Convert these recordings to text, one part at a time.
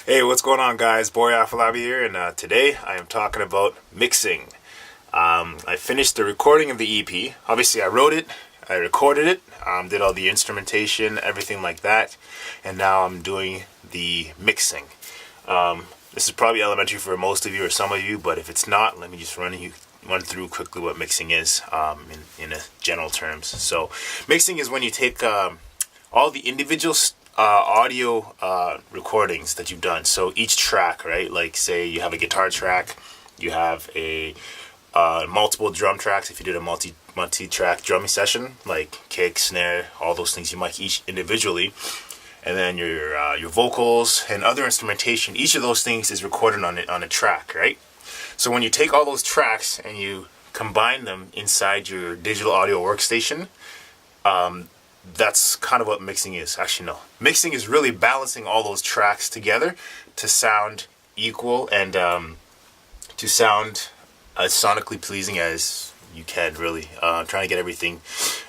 Hey, what's going on, guys? Bori Afolabi here, and today I am talking about mixing. I finished the recording of the EP. Obviously, I wrote it, I recorded it, did all the instrumentation, everything like that, and now I'm doing the mixing. This is probably elementary for most of you or some of you, but if it's not, let me just run through quickly what mixing is in a general terms. So, mixing is when you take all the individual audio recordings that you've done. So each track, right? Like say you have a guitar track, you have a multiple drum tracks. If you did a multi-track drumming session, like kick, snare, all those things, you mic each individually, and then your vocals and other instrumentation. Each of those things is recorded on a track, right? So when you take all those tracks and you combine them inside your digital audio workstation, that's kind of what mixing is. Actually, no. Mixing is really balancing all those tracks together to sound equal and to sound as sonically pleasing as you can, really. Trying to get everything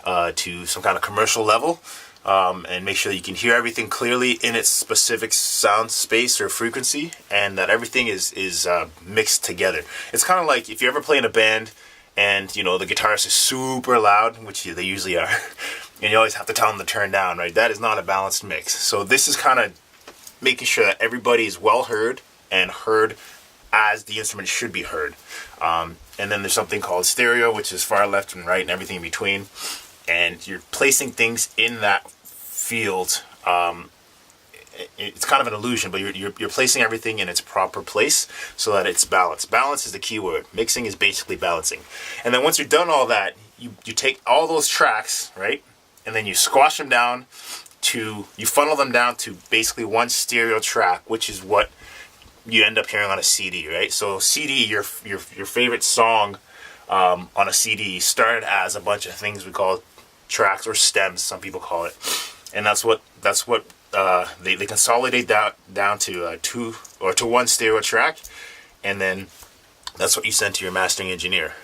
to some kind of commercial level and make sure that you can hear everything clearly in its specific sound space or frequency, and that everything is mixed together. It's kind of like if you ever play in a band and, you know, the guitarist is super loud, which they usually are, and you always have to tell them to turn down, right? That is not a balanced mix. So this is kind of making sure that everybody is well heard and heard as the instrument should be heard. And then there's something called stereo, which is far left and right and everything in between. And you're placing things in that field. It's kind of an illusion, but you're placing everything in its proper place so that it's balanced. Balance is the key word. Mixing is basically balancing. And then once you're done all that, you take all those tracks, right? And then you squash them down you funnel them down to basically one stereo track, which is what you end up hearing on a CD, right? So CD, your favorite song on a CD started as a bunch of things we call tracks or stems, some people call it. And that's what they consolidate down to two or to one stereo track, and then that's what you send to your mastering engineer,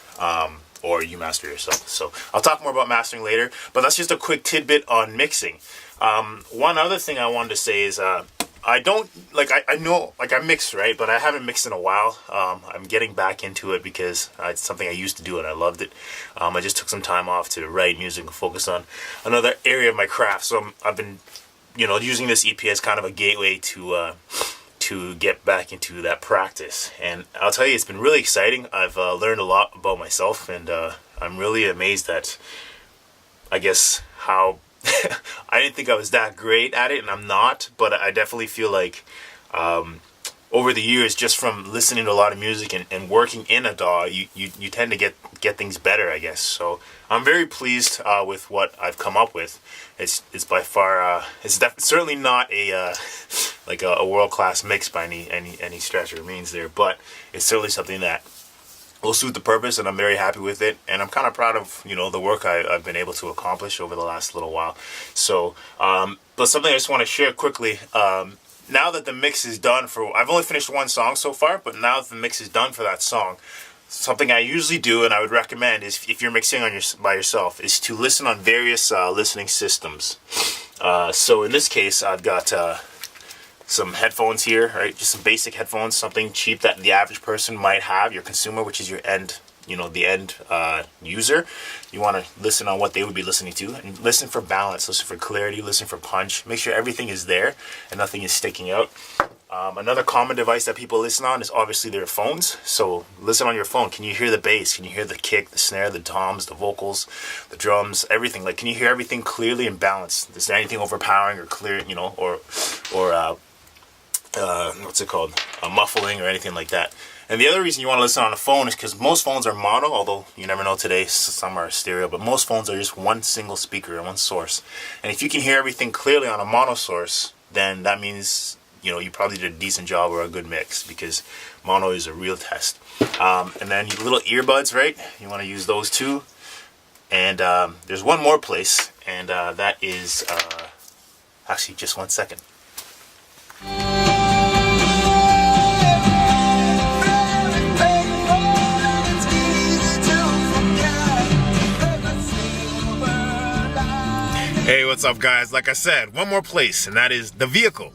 or you master yourself. So I'll talk more about mastering later, but that's just a quick tidbit on mixing. One other thing I wanted to say is I don't I know I mix, right, but I haven't mixed in a while. I'm getting back into it because it's something I used to do and I loved it. I just took some time off to write music and focus on another area of my craft. So I've been using this EP as kind of a gateway to get back into that practice. And I'll tell you, it's been really exciting. I've learned a lot about myself, and I'm really amazed at, I guess, how I didn't think I was that great at it, and I'm not, but I definitely feel like over the years, just from listening to a lot of music and working in a DAW, you tend to get things better, I guess. So I'm very pleased with what I've come up with. It's by far certainly not a world-class mix by any stretch or means there, but it's certainly something that will suit the purpose, and I'm very happy with it, and I'm kind of proud of the work I've been able to accomplish over the last little while. So but something I just want to share quickly, now that the mix is done I've only finished one song so far, but now that the mix is done for that song, something I usually do and I would recommend is, if you're mixing by yourself, is to listen on various listening systems. So in this case, I've got some headphones here, right? Just some basic headphones, something cheap that the average person might have, your consumer, which is your end, the end user. You want to listen on what they would be listening to, and listen for balance, listen for clarity, listen for punch. Make sure everything is there and nothing is sticking out. Another common device that people listen on is obviously their phones. So listen on your phone. Can you hear the bass? Can you hear the kick, the snare, the toms, the vocals, the drums, everything? Like, can you hear everything clearly and balanced? Is there anything overpowering or clear, or what's it called? Muffling or anything like that? And the other reason you want to listen on a phone is because most phones are mono, although you never know today, some are stereo, but most phones are just one single speaker and one source. And if you can hear everything clearly on a mono source, then that means you probably did a decent job or a good mix, because mono is a real test. And then your little earbuds, right? You want to use those too. And there's one more place, and that is actually just 1 second. Hey, what's up, guys? Like I said, one more place, and that is the vehicle.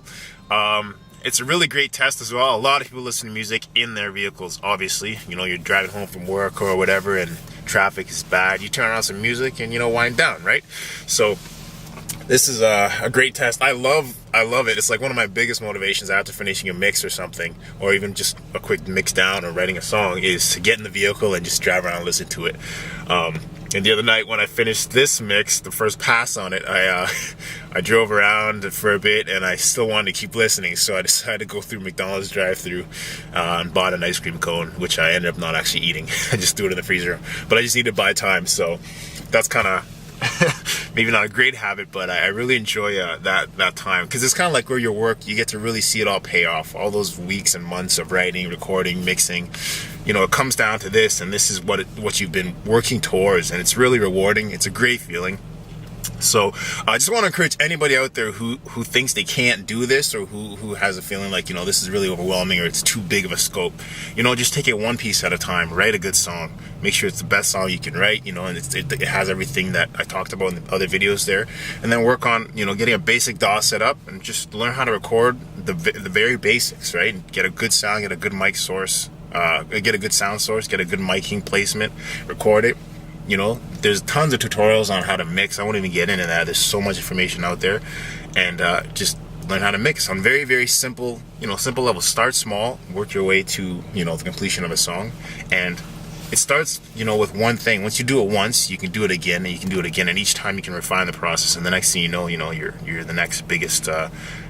it's a really great test as well. A lot of people listen to music in their vehicles, obviously. You know, you're driving home from work or whatever and traffic is bad. You turn on some music and, you know, wind down, right? So this is a great test. I love it. It's like one of my biggest motivations after finishing a mix or something, or even just a quick mix down or writing a song, is to get in the vehicle and just drive around and listen to it. And the other night when I finished this mix, the first pass on it, I drove around for a bit and I still wanted to keep listening, so I decided to go through McDonald's drive-thru and bought an ice cream cone, which I ended up not actually eating. I just threw it in the freezer, but I just needed to buy time, so that's kind of maybe not a great habit, but I really enjoy that time, because it's kind of like where your work, you get to really see it all pay off. All those weeks and months of writing, recording, mixing, you know, it comes down to this, and this is what you've been working towards, and it's really rewarding. It's a great feeling. So I just want to encourage anybody out there who thinks they can't do this, or who has a feeling like, you know, this is really overwhelming or it's too big of a scope. You know, just take it one piece at a time. Write a good song. Make sure it's the best song you can write, you know, and it has everything that I talked about in the other videos there. And then work on, you know, getting a basic DAW set up and just learn how to record the very basics, right? Get a good sound, get a good mic source, get a good sound source, get a good miking placement, record it. You know, there's tons of tutorials on how to mix. I won't even get into that. There's so much information out there, and just learn how to mix on very, very simple, you know, simple levels. Start small, work your way to, you know, the completion of a song, and it starts, you know, with one thing. Once you do it once, you can do it again, and you can do it again, and each time you can refine the process, and the next thing you know, you're the next biggest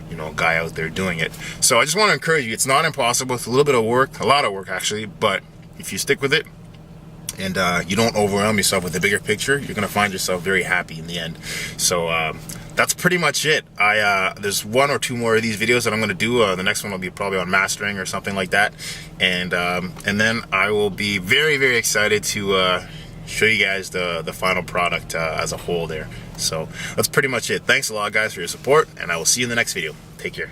you know, guy out there doing it. So I just want to encourage you. It's not impossible. It's a little bit of work, a lot of work actually, but if you stick with it, and you don't overwhelm yourself with the bigger picture, you're gonna find yourself very happy in the end. So that's pretty much it. There's one or two more of these videos that I'm gonna do. The next one will be probably on mastering or something like that, and then I will be very, very excited to show you guys the final product as a whole there. So that's pretty much it. Thanks a lot, guys, for your support, and I will see you in the next video. Take care.